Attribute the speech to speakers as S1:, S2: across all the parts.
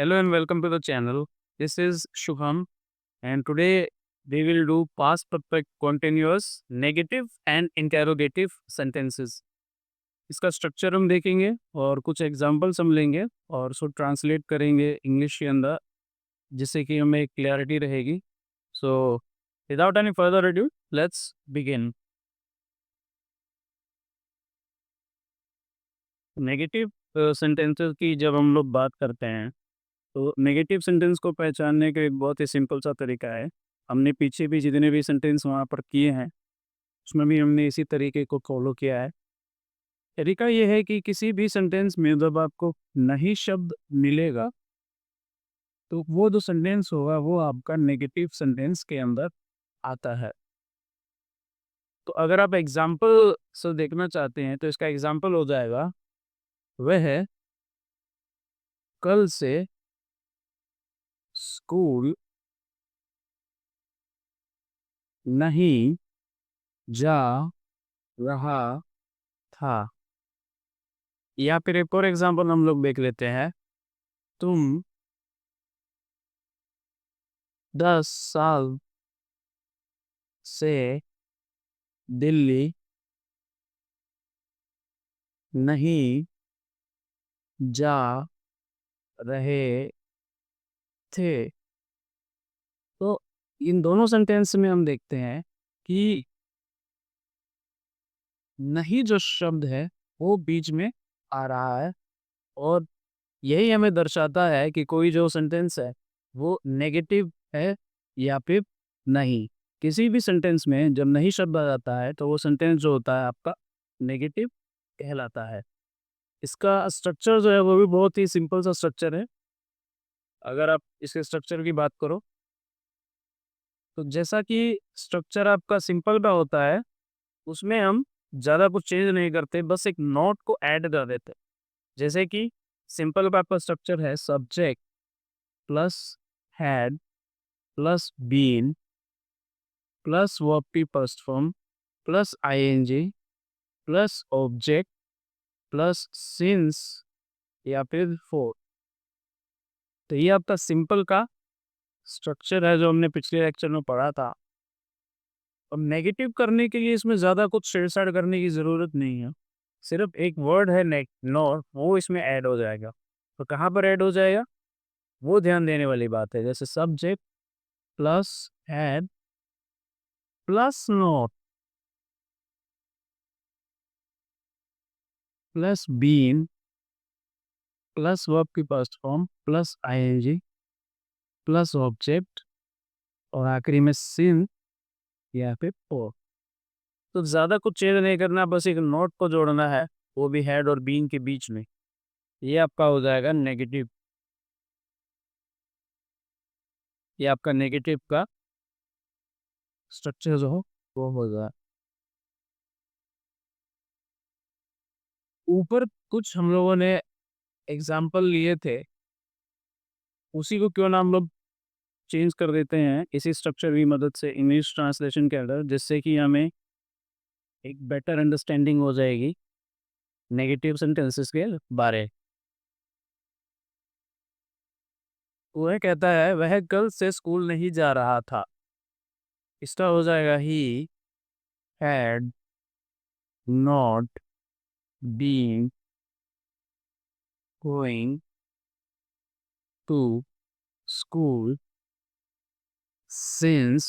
S1: Hello and welcome to the channel. This is Shubham, and today we will do past perfect continuous negative and interrogative sentences. इसका structure हम देखेंगे और कुछ examples हम लेंगे और उसको ट्रांसलेट करेंगे इंग्लिश के अंदर, जिससे कि हमें क्लैरिटी रहेगी. So without any further adieu, let's begin. Negative sentences की जब हम लोग बात करते हैं, तो नेगेटिव सेंटेंस को पहचानने का एक बहुत ही सिंपल सा तरीका है. हमने पीछे भी जितने भी सेंटेंस वहाँ पर किए हैं, उसमें भी हमने इसी तरीके को फॉलो किया है. तरीका ये है कि किसी भी सेंटेंस में जब आपको नहीं शब्द मिलेगा, तो वो जो सेंटेंस होगा वो आपका नेगेटिव सेंटेंस के अंदर आता है. तो अगर आप एग्जाम्पल से देखना चाहते हैं, तो इसका एग्जाम्पल हो जाएगा, वह है कल से स्कूल नहीं जा रहा था. या फिर एक और एग्जांपल हम लोग देख लेते हैं. तुम 10 साल से दिल्ली नहीं जा रहे थे. तो इन दोनों सेंटेंस में हम देखते हैं कि नहीं जो शब्द है वो बीच में आ रहा है, और यही हमें दर्शाता है कि कोई जो सेंटेंस है वो नेगेटिव है या फिर नहीं. किसी भी सेंटेंस में जब नहीं शब्द आ जाता है, तो वो सेंटेंस जो होता है आपका नेगेटिव कहलाता है. इसका स्ट्रक्चर जो है वो भी बहुत ही सिंपल सा स्ट्रक्चर है. अगर आप इसके स्ट्रक्चर की बात करो, तो जैसा कि स्ट्रक्चर आपका सिंपल का होता है, उसमें हम ज़्यादा कुछ चेंज नहीं करते, बस एक नोट को ऐड कर देते हैं. जैसे कि सिंपल का आपका स्ट्रक्चर है subject plus had plus been plus verb की first form plus ING plus object plus since या फिर फोर. तो ये आपका सिंपल का स्ट्रक्चर है जो हमने पिछले लेक्चर में पढ़ा था. अब नेगेटिव करने के लिए इसमें ज़्यादा कुछ छेड़छाड़ करने की ज़रूरत नहीं है. सिर्फ एक वर्ड है नेक नॉर, वो इसमें ऐड हो जाएगा. तो कहाँ पर ऐड हो जाएगा, वो ध्यान देने वाली बात है. जैसे subject plus had plus not plus been plus verb की first form plus ING plus object और आखिरी में सिन या फिर फोर. तो ज़्यादा कुछ चेंज नहीं करना, बस एक नोट को जोड़ना है, वो भी हेड और बीन के बीच में. ये आपका हो जाएगा नेगेटिव. ये आपका नेगेटिव का स्ट्रक्चर जो हो वो हो जाए. ऊपर कुछ हम लोगों ने एग्जाम्पल लिए थे, उसी को क्यों ना हम लोग चेंज कर देते हैं इसी स्ट्रक्चर की मदद से इंग्लिश ट्रांसलेशन के अंदर, जिससे कि हमें एक बेटर अंडरस्टैंडिंग हो जाएगी नेगेटिव सेंटेंसेस के बारे. वह कहता है वह कल से स्कूल नहीं जा रहा था. इसका हो जाएगा he had not been going to school since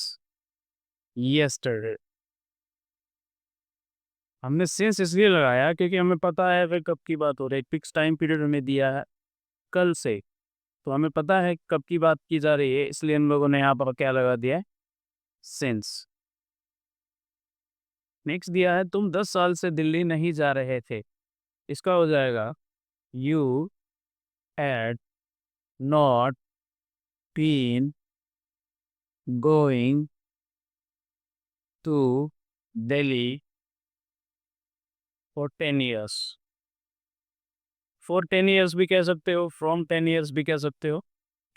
S1: yesterday. हमने सिंस इसलिए लगाया क्योंकि हमें पता है वह कब की बात हो रही है. फिक्स टाइम पीरियड हमें दिया है कल से, तो हमें पता है कब की बात की जा रही है, इसलिए हम लोगों ने यहाँ पर क्या लगा दिया है, सिंस. नेक्स्ट दिया है तुम 10 साल से दिल्ली नहीं जा रहे थे. इसका हो जाएगा you had not been going to Delhi for 10 years. For 10 years भी कह सकते हो, फ्रॉम 10 years भी कह सकते हो,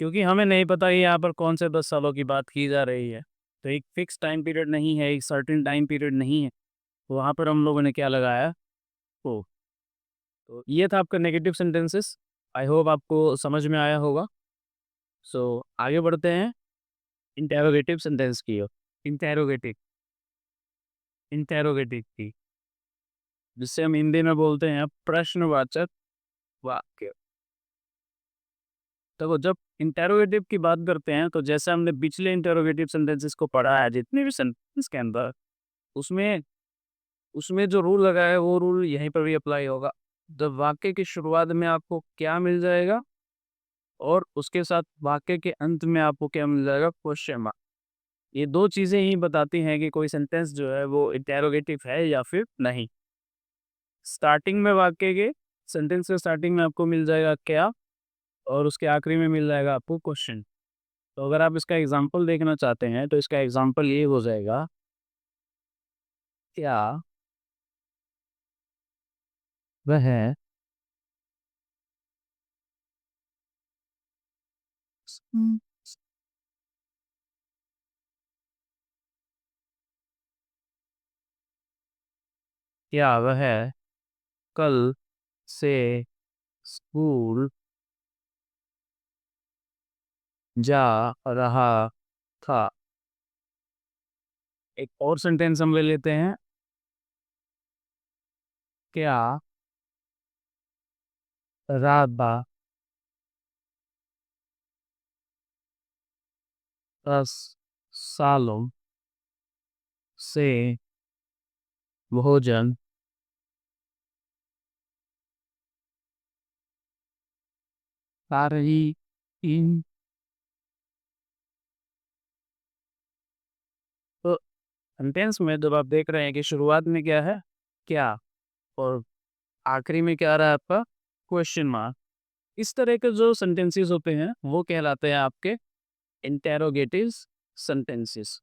S1: क्योंकि हमें नहीं पता कि यहाँ पर कौन से 10 सालों की बात की जा रही है. तो एक फिक्स टाइम पीरियड नहीं है, एक सर्टेन टाइम पीरियड नहीं है, तो वहाँ पर हम लोगों ने क्या लगाया, ओ. तो ये था आपका नेगेटिव सेंटेंसेस. आई होप आपको समझ में आया होगा. सो आगे बढ़ते हैं इंटेरोगेटिव सेंटेंस की ओर। इंटेरोगेटिव इंटेरोगेटिव की, जिससे हम हिंदी में बोलते हैं प्रश्नवाचक वाक्य। तो जब इंटेरोगेटिव की बात करते हैं तो जैसे हमने पिछले इंटेरोगेटिव सेंटेंसेस को पढ़ा है, जितने भी सेंटेंस के अंदर, उसमें उसमें जो रूल लगा है वो रूल यहीं पर भी अप्लाई होगा। जब वाक्य की शुरुआत में आपको क्या मिल जाएगा और उसके साथ वाक्य के अंत में आपको क्या मिल जाएगा, क्वेश्चन मार्क। ये दो चीजें ही बताती हैं कि कोई सेंटेंस जो है वो इंटेरोगेटिव है या फिर नहीं। स्टार्टिंग में वाक्य के, सेंटेंस के स्टार्टिंग में आपको मिल जाएगा क्या, और उसके आखिरी में मिल जाएगा आपको क्वेश्चन। तो अगर आप इसका एग्जाम्पल देखना चाहते हैं तो इसका एग्जाम्पल ये हो जाएगा, क्या वह हम्म, क्या वह कल से स्कूल जा रहा था। एक और सेंटेंस हम ले लेते हैं, क्या राधा 10 सालों से भोजन खा रही थी। तो सेंटेंस में जब आप देख रहे हैं कि शुरुआत में क्या है, क्या, और आखिरी में क्या आ रहा है आपका, क्वेश्चन मार्क, इस तरह के जो सेंटेंसेस होते हैं वो कहलाते हैं आपके इंटेरोगेटिव सेंटेंसेस।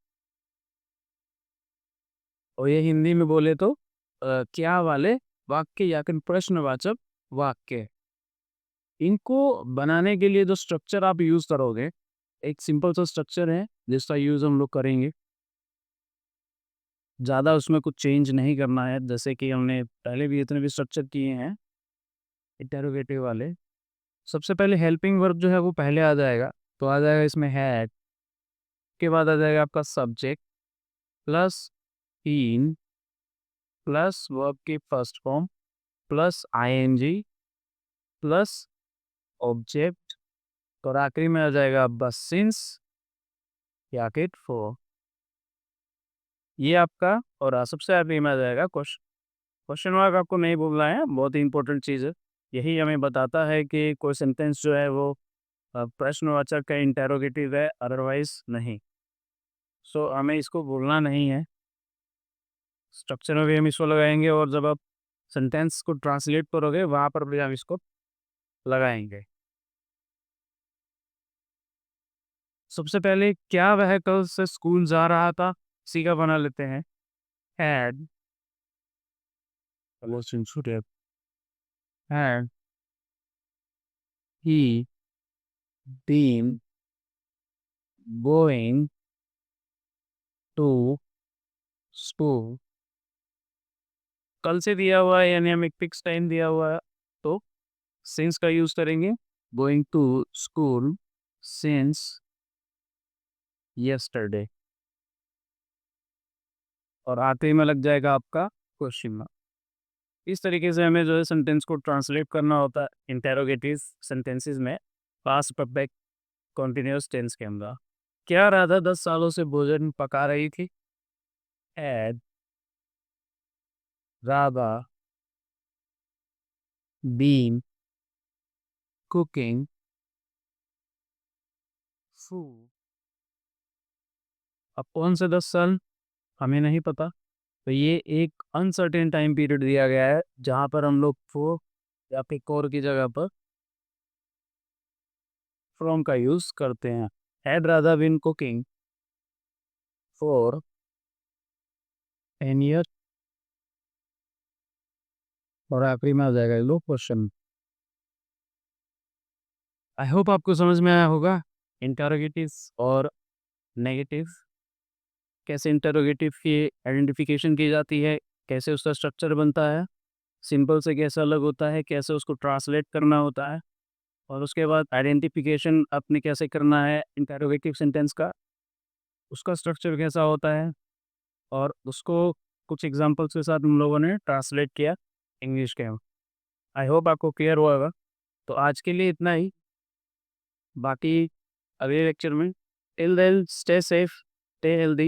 S1: और ये हिंदी में बोले तो क्या वाले वाक्य या फिर प्रश्नवाचक वाक्य। इनको बनाने के लिए जो स्ट्रक्चर आप यूज करोगे, एक सिंपल सा स्ट्रक्चर है जिसका यूज हम लोग करेंगे। ज़्यादा उसमें कुछ चेंज नहीं करना है, जैसे कि हमने पहले भी इतने भी स्ट्रक्चर किए हैं इंटेरोगेटिव वाले। सबसे पहले हेल्पिंग वर्ब जो है वो पहले आ जाएगा, तो आ जाएगा इसमें हैड, के बाद आ जाएगा आपका subject plus in plus verb की first form plus ING plus object, और आखिरी में आ जाएगा बस सिंस या किट फॉर। ये आपका, और सबसे आखिरी में आ जाएगा क्वेश्चन। क्वेश्चन मार्क आपको नहीं बोलना है, बहुत ही इंपॉर्टेंट चीज़ है। यही हमें बताता है कि कोई सेंटेंस जो है वो प्रश्नवाचक का इंटेरोगेटिव है, अदरवाइज नहीं। सो हमें इसको भूलना नहीं है। स्ट्रक्चर में भी हम इसको लगाएंगे, और जब आप सेंटेंस को ट्रांसलेट करोगे वहाँ पर भी हम इसको लगाएंगे। सबसे पहले क्या वह कल से स्कूल जा रहा था, सी का बना लेते हैं, had had he been going to school. कल से दिया हुआ है यानी हम एक फिक्स टाइम दिया हुआ है, तो सिंस का यूज करेंगे, going to school since yesterday, और आखिरी में लग जाएगा आपका क्वेश्चन मार्क। इस तरीके से हमें जो है सेंटेंस को ट्रांसलेट करना होता है इंटेरोगेटिव सेंटेंसेस में, पास्ट परफेक्ट कॉन्टिन्यूअस टेंस के अंदर। क्या राधा 10 सालों से भोजन पका रही थी, had Radha been cooking food. अब कौन से 10 साल हमें नहीं पता, तो ये एक अनसर्टेन टाइम पीरियड दिया गया है जहाँ पर हम लोग फो या फिर कोर की जगह पर फ्रॉम का यूज करते हैं। Had Radha been cooking for 10 year, और आखिरी में आ जाएगा लो क्वेश्चन। आई होप आपको समझ में आया होगा इंटरोगेटिव और नेगेटिव, कैसे इंटरोगेटिव की आइडेंटिफिकेशन की जाती है, कैसे उसका स्ट्रक्चर बनता है, सिंपल से कैसे अलग होता है, कैसे उसको ट्रांसलेट करना होता है। और उसके बाद आइडेंटिफिकेशन आपने कैसे करना है इंटरोगेटिव सेंटेंस का, उसका स्ट्रक्चर कैसा होता है, और उसको कुछ एग्जांपल्स के साथ हम लोगों ने ट्रांसलेट किया इंग्लिश के। आई होप आपको क्लियर हुआ होगा। तो आज के लिए इतना ही, बाकी अगले लेक्चर में, till then stay safe, stay healthy.